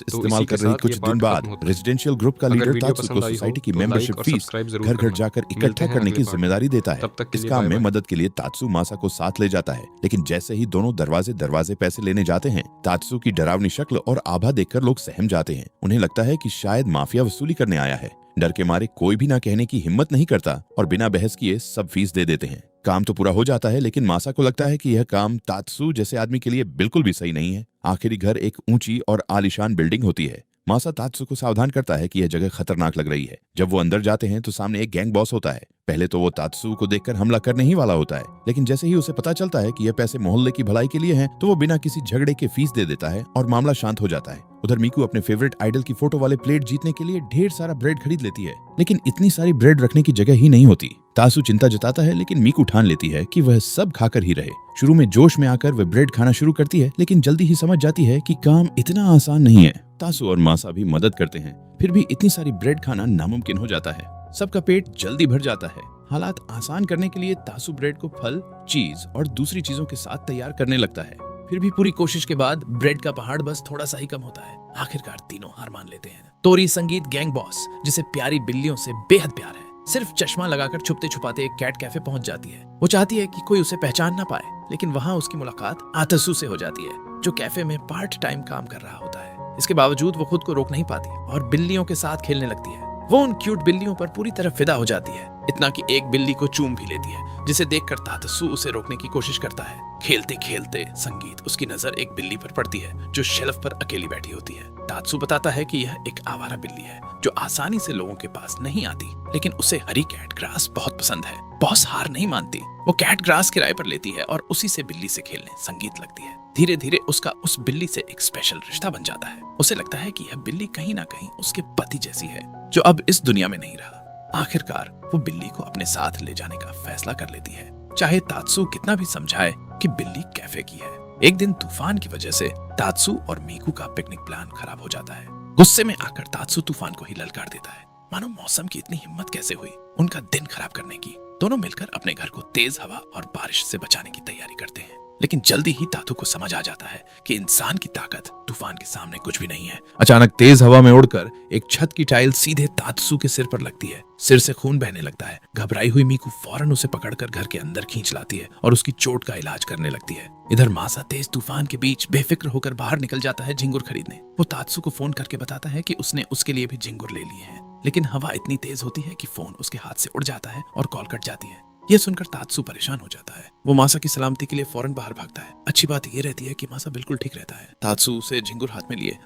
तो इस्तेमाल इसी के कर रही साथ कुछ ये दिन पार्ट बाद खत्म होता है। रेजिडेंशियल ग्रुप का अगर लीडर वीडियो तात्सु को पसंद आई हो सोसाइटी की तो मेंबरशिप लाइक और फीस सब्सक्राइब जरूर घर घर करना। जाकर मिलते इकट्ठा हैं करने अगले की पार्ट में। जिम्मेदारी देता है। तब तक के इस लिए काम बाय में बाय। मदद के लिए तात्सु मासा को साथ ले जाता है, लेकिन जैसे ही दोनों दरवाजे दरवाजे पैसे लेने जाते हैं, तात्सु की डरावनी शक्ल और आभा देखकर लोग सहम जाते हैं। उन्हें लगता है कि शायद माफिया वसूली करने आया है। डर के मारे कोई भी ना कहने की हिम्मत नहीं करता और बिना बहस किए सब फीस दे देते हैं। काम तो पूरा हो जाता है, लेकिन मासा को लगता है कि यह काम तात्सु जैसे आदमी के लिए बिल्कुल भी सही नहीं है। आखिरी घर एक ऊंची और आलीशान बिल्डिंग होती है। मासा तात्सु को सावधान करता है कि यह जगह खतरनाक लग रही है। जब वो अंदर जाते हैं तो सामने एक गैंग बॉस होता है। पहले तो वो तात्सु को देखकर हमला करने ही वाला होता है, लेकिन जैसे ही उसे पता चलता है कि यह पैसे मोहल्ले की भलाई के लिए हैं, तो वो बिना किसी झगड़े के फीस दे देता है और मामला शांत हो जाता है। उधर मीकू अपने फेवरेट आइडल की फोटो वाले प्लेट जीतने के लिए ढेर सारा ब्रेड खरीद लेती है, लेकिन इतनी सारी ब्रेड रखने की जगह ही नहीं होती। तात्सु चिंता जताता है, लेकिन मीकू ठान लेती है कि वह सब खाकर ही रहे। शुरू में जोश में आकर वह ब्रेड खाना शुरू करती है, लेकिन जल्दी ही समझ जाती है कि काम इतना आसान नहीं है। तात्सु और मासा भी मदद करते हैं, फिर भी इतनी सारी ब्रेड खाना नामुमकिन हो जाता है। सबका पेट जल्दी भर जाता है। हालात आसान करने के लिए तात्सु ब्रेड को फल, चीज और दूसरी चीजों के साथ तैयार करने लगता है। फिर भी पूरी कोशिश के बाद ब्रेड का पहाड़ बस थोड़ा सा ही कम होता है। आखिरकार तीनों हार मान लेते हैं। तोरी संगीत गैंग बॉस, जिसे प्यारी बिल्लियों से बेहद प्यार है, सिर्फ चश्मा लगाकर छुपते छुपाते एक कैट कैफे पहुंच जाती है। वो चाहती है कि कोई उसे पहचान ना पाए, लेकिन वहां उसकी मुलाकात आतसु से हो जाती है, जो कैफे में पार्ट टाइम काम कर रहा होता है। इसके बावजूद वो खुद को रोक नहीं पाती और बिल्लियों के साथ खेलने लगती है। वो उन क्यूट बिल्लियों पर पूरी तरह फिदा हो जाती है, इतना कि एक बिल्ली को चूम भी लेती है, जिसे देखकर तात्सु उसे रोकने की कोशिश करता है। खेलते खेलते संगीत उसकी नजर एक बिल्ली पर पड़ती है, जो शेल्फ पर अकेली बैठी होती है। तात्सु बताता है कि यह एक आवारा बिल्ली है, जो आसानी से लोगों के पास नहीं आती, लेकिन उसे हरी कैट ग्रास बहुत पसंद है। बॉस हार नहीं मानती। वो कैट ग्रास किराए पर लेती है और उसी से बिल्ली से खेलने संगीत लगती है। धीरे धीरे उसका उस बिल्ली से एक स्पेशल रिश्ता बन जाता है। उसे लगता है कि यह बिल्ली कहीं ना कहीं उसके पति जैसी है, जो अब इस दुनिया में नहीं रहा। आखिरकार वो बिल्ली को अपने साथ ले जाने का फैसला कर लेती है, चाहे तात्सु कितना भी समझाए कि बिल्ली कैफे की है। एक दिन तूफान की वजह से तात्सु और मीकू का पिकनिक प्लान खराब हो जाता है। गुस्से में आकर तात्सु तूफान को ही ललकार देता है। मानो मौसम की इतनी हिम्मत कैसे हुई उनका दिन खराब करने की। दोनों मिलकर अपने घर को तेज हवा और बारिश से बचाने की तैयारी करते हैं, लेकिन जल्दी ही तातू को समझ आ जाता है कि इंसान की ताकत तूफान के सामने कुछ भी नहीं है। अचानक तेज हवा में उड़कर एक छत की टाइल सीधे तात्सु के सिर पर लगती है। सिर से खून बहने लगता है। घबराई हुई मीकू फौरन उसे पकड़कर घर के अंदर खींच लाती है और उसकी चोट का इलाज करने लगती है। इधर मासा तेज तूफान के बीच बेफिक्र होकर बाहर निकल जाता है झिंगुर खरीदने। वो तात्सु को फोन करके बताता है कि उसने उसके लिए भी झिंगुर ले लिए हैं, लेकिन हवा इतनी तेज होती है कि फोन उसके हाथ से उड़ जाता है और कॉल कट जाती है। यह सुनकर तात्सु परेशान हो जाता है। वो मासा की सलामती के लिए फौरन बाहर भागता है। अच्छी बात यह रहती है कि मासा बिल्कुल ठीक रहता है। तात्सु उसे झिंगुर हाथ में लिए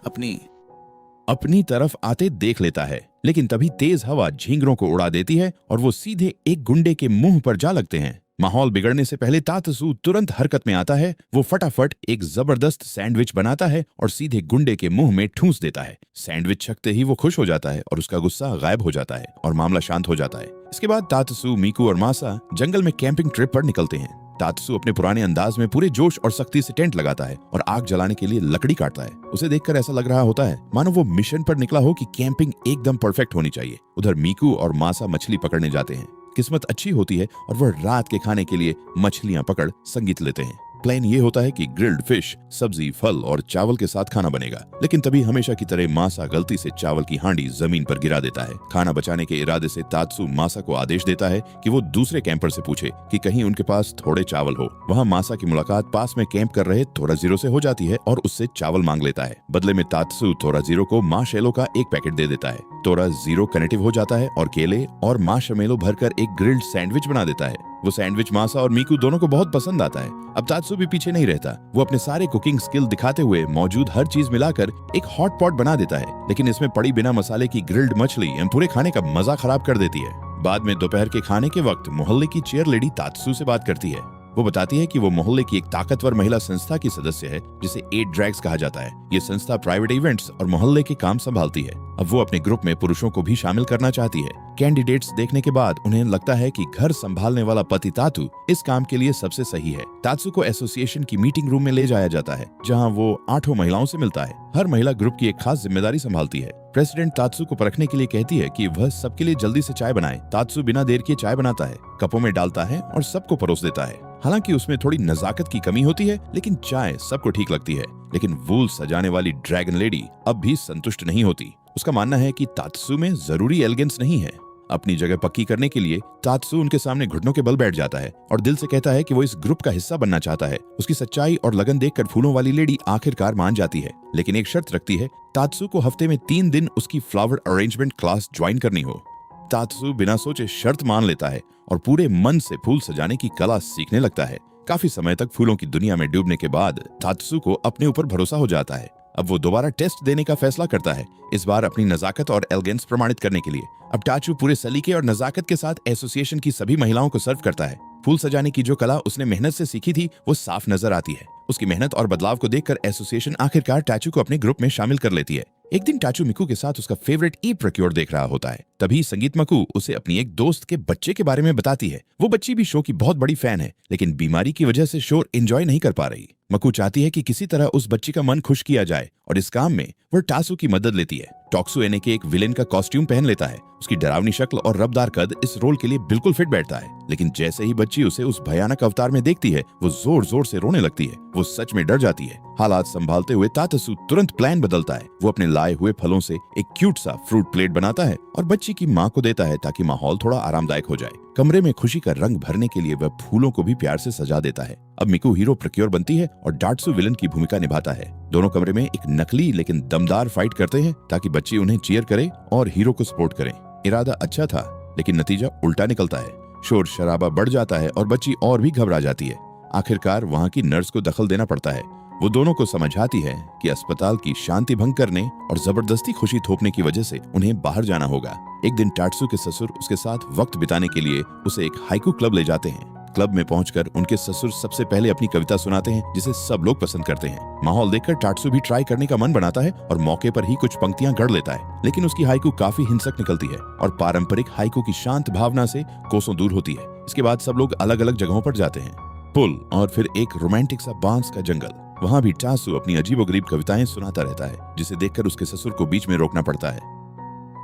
अपनी तरफ आते देख लेता है, लेकिन तभी तेज हवा झिंगुरों को उड़ा देती है और वो सीधे एक गुंडे के मुंह पर जा लगते हैं। माहौल बिगड़ने से पहले तात्सु तुरंत हरकत में आता है। वो फटाफट एक जबरदस्त सैंडविच बनाता है और सीधे गुंडे के मुंह में ठूंस देता है। सैंडविच छकते ही वो खुश हो जाता है और उसका गुस्सा गायब हो जाता है और मामला शांत हो जाता है। इसके बाद तात्सु, मीकू और मासा जंगल में कैंपिंग ट्रिप पर निकलते हैं। तात्सु अपने पुराने अंदाज में पूरे जोश और सख्ती से टेंट लगाता है और आग जलाने के लिए लकड़ी काटता है। उसे देखकर ऐसा लग रहा होता है मानो वो मिशन पर निकला हो कि कैंपिंग एकदम परफेक्ट होनी चाहिए। उधर मीकू और मासा मछली पकड़ने जाते हैं। किस्मत अच्छी होती है और वह रात के खाने के लिए मछलियां पकड़ संगीत लेते हैं। प्लान ये होता है कि ग्रिल्ड फिश, सब्जी, फल और चावल के साथ खाना बनेगा, लेकिन तभी हमेशा की तरह मासा गलती से चावल की हांडी जमीन पर गिरा देता है। खाना बचाने के इरादे से तात्सु मासा को आदेश देता है कि वो दूसरे कैंपर से पूछे कि कहीं उनके पास थोड़े चावल हो। वहाँ मासा की मुलाकात पास में कैंप कर रहे थोरा जीरो से हो जाती है और उससे चावल मांग लेता है। बदले में तात्सु थोरा जीरो को मार्शमेलो का एक पैकेट दे देता है। थोरा जीरो कनेक्टिव हो जाता है और केले और मार्शमेलो भरकर एक ग्रिल्ड सैंडविच बना देता है। वो सैंडविच मासा और मीकू दोनों को बहुत पसंद आता है। अब तात्सु भी पीछे नहीं रहता। वो अपने सारे कुकिंग स्किल दिखाते हुए मौजूद हर चीज मिलाकर एक हॉट पॉट बना देता है, लेकिन इसमें पड़ी बिना मसाले की ग्रिल्ड मछली पूरे खाने का मजा खराब कर देती है। बाद में दोपहर के खाने के वक्त मोहल्ले की चेयर लेडी तात्सु से बात करती है। वो बताती है कि वो मोहल्ले की एक ताकतवर महिला संस्था की सदस्य है, जिसे 8 ड्रैग्स कहा जाता है। ये संस्था प्राइवेट इवेंट्स और मोहल्ले के काम संभालती है। अब वो अपने ग्रुप में पुरुषों को भी शामिल करना चाहती है। कैंडिडेट्स देखने के बाद उन्हें लगता है कि घर संभालने वाला पति तातु इस काम के लिए सबसे सही है। तात्सु को एसोसिएशन की मीटिंग रूम में ले जाया जाता है, जहाँ वो 8 महिलाओं से मिलता है। हर महिला ग्रुप की एक खास जिम्मेदारी संभालती है। प्रेसिडेंट तात्सु को परखने के लिए कहती है कि वह सबके लिए जल्दी से चाय बनाए। तात्सु बिना देर किए चाय बनाता है, कपों में डालता है और सबको परोस देता है। हालांकि उसमें थोड़ी नजाकत की कमी होती है, लेकिन चाय सबको ठीक लगती है। लेकिन वूल सजाने वाली ड्रैगन लेडी अब भी संतुष्ट नहीं होती। उसका मानना है कि तात्सु में जरूरी एलिगेंस नहीं है। अपनी जगह पक्की करने के लिए तात्सु उनके सामने घुटनों के बल बैठ जाता है और दिल से कहता है कि वो इस ग्रुप का हिस्सा बनना चाहता है। उसकी सच्चाई और लगन देखकर फूलों वाली लेडी आखिरकार मान जाती है, लेकिन एक शर्त रखती है, तात्सु को हफ्ते में 3 दिन उसकी फ्लावर अरेंजमेंट क्लास ज्वाइन करनी हो। तात्सु बिना सोचे शर्त मान लेता है और पूरे मन से फूल सजाने की कला सीखने लगता है। काफी समय तक फूलों की दुनिया में डूबने के बाद तात्सु को अपने ऊपर भरोसा हो जाता है। अब वो दोबारा टेस्ट देने का फैसला करता है, इस बार अपनी नजाकत और एलिगेंस प्रमाणित करने के लिए। अब टाचू पूरे सलीके और नजाकत के साथ एसोसिएशन की सभी महिलाओं को सर्व करता है। फूल सजाने की जो कला उसने मेहनत से सीखी थी वो साफ नजर आती है। उसकी मेहनत और बदलाव को देखकर एसोसिएशन आखिरकार टाचू को अपने ग्रुप में शामिल कर लेती है। एक दिन टाचू मिकू के साथ उसका फेवरेट ई प्रोक्योर देख रहा होता है। तभी संगीत मकू उसे अपनी एक दोस्त के बच्चे के बारे में बताती है। वो बच्ची भी शो की बहुत बड़ी फैन है, लेकिन बीमारी की वजह से शो एंजॉय नहीं कर पा रही। मकू चाहती है कि किसी तरह उस बच्ची का मन खुश किया जाए और इस काम में वह टासू की मदद लेती है। टॉक्सू एने के एक विलेन का कॉस्ट्यूम पहन लेता है। उसकी डरावनी शक्ल और रबदार कद इस रोल के लिए बिल्कुल फिट बैठता है, लेकिन जैसे ही बच्ची उसे उस भयानक अवतार में देखती है वो जोर जोर से रोने लगती है। वो सच में डर जाती है। हालात संभालते हुए तात्सु तुरंत प्लान बदलता है। वो अपने लाए हुए फलों से एक क्यूट सा फ्रूट प्लेट बनाता है और बच्ची की माँ को देता है ताकि माहौल थोड़ा आरामदायक हो जाए। कमरे में खुशी का रंग भरने के लिए वह फूलों को भी प्यार से सजा देता है। अब मिकू हीरो प्रोक्योर बनती है और डाट्सु विलन की भूमिका निभाता है। दोनों कमरे में एक नकली लेकिन दमदार फाइट करते हैं ताकि बच्ची उन्हें चीयर करे और हीरो को सपोर्ट करें। इरादा अच्छा था, लेकिन नतीजा उल्टा निकलता है। शोर शराबा बढ़ जाता है और बच्ची और भी घबरा जाती है। आखिरकार वहाँ की नर्स को दखल देना पड़ता है। वो दोनों को समझाती है कि अस्पताल की शांति भंग करने और जबरदस्ती खुशी थोपने की वजह से उन्हें बाहर जाना होगा। एक दिन टाट्सु के ससुर उसके साथ वक्त बिताने के लिए उसे एक हाइकू क्लब ले जाते हैं। क्लब में पहुंचकर उनके ससुर सबसे पहले अपनी कविता सुनाते हैं, जिसे सब लोग पसंद करते हैं। माहौल देखकर टाट्सु भी ट्राई करने का मन बनाता है और मौके पर ही कुछ पंक्तियां गढ़ लेता है, लेकिन उसकी हाइकू काफी हिंसक निकलती है और पारंपरिक हाइकू की शांत भावना से कोसों दूर होती है। इसके बाद सब लोग अलग अलग जगहों पर जाते हैं। पुल और फिर एक रोमांटिक सा बांस का जंगल। वहाँ भी टाट्सु अपनी अजीबोगरीब कविताएं सुनाता रहता है, जिसे देखकर उसके ससुर को बीच में रोकना पड़ता है।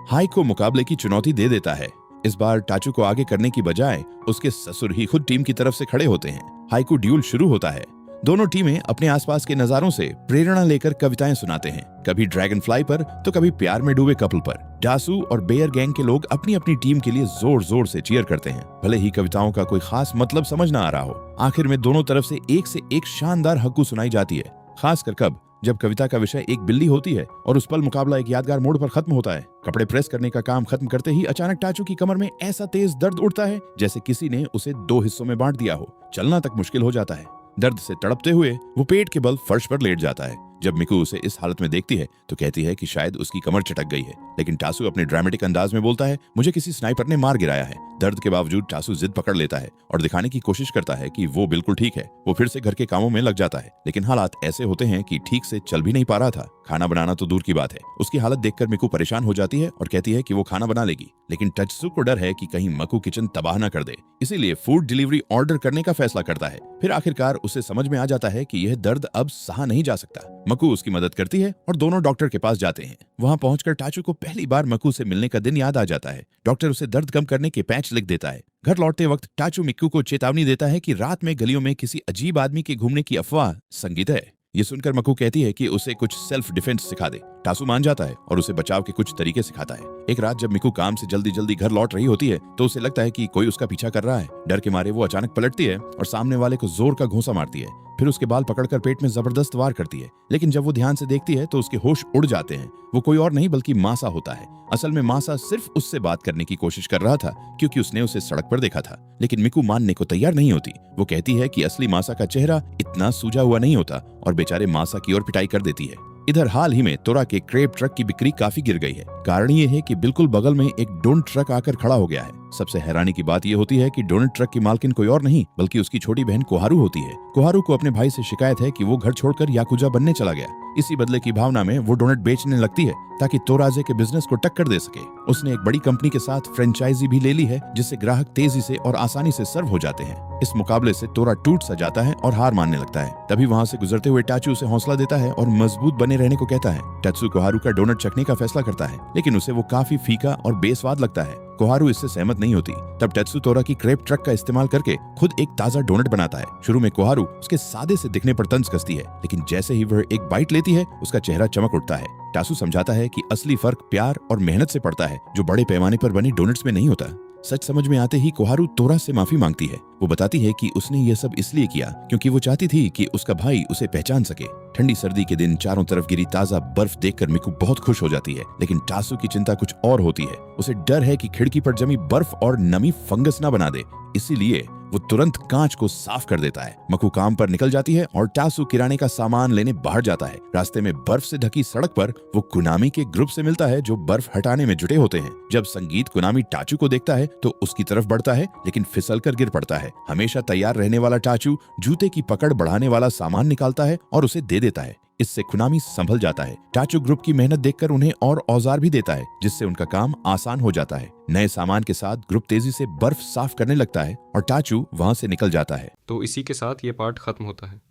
हाइकू मुकाबले की चुनौती दे देता है। इस बार टाचू को आगे करने की बजाय उसके ससुर ही खुद टीम की तरफ से खड़े होते हैं। हाइकू ड्यूल शुरू होता है। दोनों टीमें अपने आसपास के नजारों से प्रेरणा लेकर कविताएं सुनाते हैं, कभी ड्रैगन फ्लाई पर तो कभी प्यार में डूबे कपल पर। डासू और बेयर गैंग के लोग अपनी अपनी टीम के लिए जोर जोर से चीयर करते हैं, भले ही कविताओं का कोई खास मतलब समझ न आ रहा हो। आखिर में दोनों तरफ से एक शानदार हक्कू सुनाई जाती है, खासकर कब जब कविता का विषय एक बिल्ली होती है और उस पल मुकाबला एक यादगार मोड़ पर खत्म होता है। कपड़े प्रेस करने का काम खत्म करते ही अचानक टाचू की कमर में ऐसा तेज दर्द उठता है जैसे किसी ने उसे 2 हिस्सों में बांट दिया हो। चलना तक मुश्किल हो जाता है। दर्द से तड़पते हुए वो पेट के बल फर्श पर लेट जाता है। जब मिकू उसे इस हालत में देखती है तो कहती है कि शायद उसकी कमर चटक गई है, लेकिन टासू अपने ड्रामेटिक अंदाज में बोलता है, मुझे किसी स्नाइपर ने मार गिराया है। दर्द के बावजूद टासू जिद पकड़ लेता है और दिखाने की कोशिश करता है कि वो बिल्कुल ठीक है। वो फिर से घर के कामों में लग जाता है, लेकिन हालात ऐसे होते हैं कि ठीक से चल भी नहीं पा रहा था। खाना बनाना तो दूर की बात है। उसकी हालत देखकर मिकू परेशान हो जाती है और कहती है कि वो खाना बना लेगी, लेकिन टात्सु को डर है कि कहीं मकू किचन तबाह न कर दे, इसीलिए फूड डिलीवरी ऑर्डर करने का फैसला करता है। फिर आखिरकार उसे समझ में आ जाता है कि यह दर्द अब सहा नहीं जा सकता। मकू उसकी मदद करती है और दोनों डॉक्टर के पास जाते हैं। वहां पहुंचकर टाचू को पहली बार मकू से मिलने का दिन याद आ जाता है। डॉक्टर उसे दर्द कम करने के पैच लिख देता है। घर लौटते वक्त टाचू मिक्कू को चेतावनी देता है कि रात में गलियों में किसी अजीब आदमी के घूमने की अफवाह संगीत है। ये सुनकर मकू कहती है कि उसे कुछ सेल्फ डिफेंस सिखा दे। टासू मान जाता है और उसे बचाव के कुछ तरीके सिखाता है। एक रात जब मिकू काम से जल्दी जल्दी घर लौट रही होती है तो उसे लगता है कि कोई उसका पीछा कर रहा है। डर के मारे वो अचानक पलटती है और सामने वाले को जोर का घूंसा मारती है। फिर उसके बाल पकड़कर पेट में जबरदस्त वार करती है, लेकिन जब वो ध्यान से देखती है तो उसके होश उड़ जाते हैं। वो कोई और नहीं बल्कि मासा होता है। असल में मासा सिर्फ उससे बात करने की कोशिश कर रहा था क्योंकि उसने उसे सड़क पर देखा था, लेकिन मिकू मानने को तैयार नहीं होती। वो कहती है कि असली मासा का चेहरा इतना सूजा हुआ नहीं होता और बेचारे मासा की ओर पिटाई कर देती है। इधर हाल ही में तोरा के क्रेप ट्रक की बिक्री काफी गिर गई है। कारण ये है कि बिल्कुल बगल में एक डोनट ट्रक आकर खड़ा हो गया है। सबसे हैरानी की बात ये होती है कि डोनट ट्रक की मालकिन कोई और नहीं बल्कि उसकी छोटी बहन कोहारू होती है। कोहारू को अपने भाई से शिकायत है कि वो घर छोड़कर याकुजा बनने चला गया। इसी बदले की भावना में वो डोनट बेचने लगती है ताकि तोराजे के बिजनेस को टक्कर दे सके। उसने एक बड़ी कंपनी के साथ फ्रेंचाइजी भी ले ली है जिससे ग्राहक तेजी से और आसानी से सर्व हो जाते हैं। इस मुकाबले से तोरा टूट सा जाता है और हार मानने लगता है। तभी वहाँ से गुजरते हुए टाचू उसे हौसला देता है और मजबूत बने रहने को कहता है। टाचू कोहारू का डोनट चखने का फैसला करता है, लेकिन उसे वो काफी फीका और बेस्वाद लगता है। कोहारू इससे सहमत नहीं होती। तब टेत्सुतोरा की क्रेप ट्रक का इस्तेमाल करके खुद एक ताजा डोनट बनाता है। शुरू में कोहारू उसके सादे से दिखने पर तंज कसती है, लेकिन जैसे ही वह एक बाइट लेती है उसका चेहरा चमक उठता है। टासु समझाता है कि असली फर्क प्यार और मेहनत से पड़ता है, जो बड़े पैमाने पर बनी डोनट्स में नहीं होता। सच समझ में आते ही कोहारू तोरा से माफी मांगती है। वो बताती है कि उसने ये सब इसलिए किया क्योंकि वो चाहती थी कि उसका भाई उसे पहचान सके। ठंडी सर्दी के दिन चारों तरफ गिरी ताजा बर्फ देखकर मिकु बहुत खुश हो जाती है, लेकिन टासु की चिंता कुछ और होती है। उसे डर है कि खिड़की पर जमी बर्फ और नमी फंगस ना बना दे, इसीलिए वो तुरंत कांच को साफ कर देता है। मकु काम पर निकल जाती है और टासु किराने का सामान लेने बाहर जाता है। रास्ते में बर्फ से ढकी सड़क पर वो कुनामी के ग्रुप से मिलता है, जो बर्फ हटाने में जुटे होते हैं। जब संगीत कुनामी टाचू को देखता है तो उसकी तरफ बढ़ता है, लेकिन फिसल कर गिर पड़ता है। हमेशा तैयार रहने वाला टाचू जूते की पकड़ बढ़ाने वाला सामान निकालता है और उसे दे देता है। इससे कुनामी संभल जाता है। टाचू ग्रुप की मेहनत देखकर उन्हें और औजार भी देता है, जिससे उनका काम आसान हो जाता है। नए सामान के साथ ग्रुप तेजी से बर्फ साफ करने लगता है और टाचू वहां से निकल जाता है। तो इसी के साथ ये पार्ट खत्म होता है।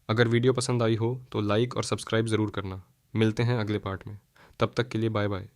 अगर वीडियो पसंद आई हो तो लाइक और सब्सक्राइब ज़रूर करना। मिलते हैं अगले पार्ट में, तब तक के लिए बाय बाय।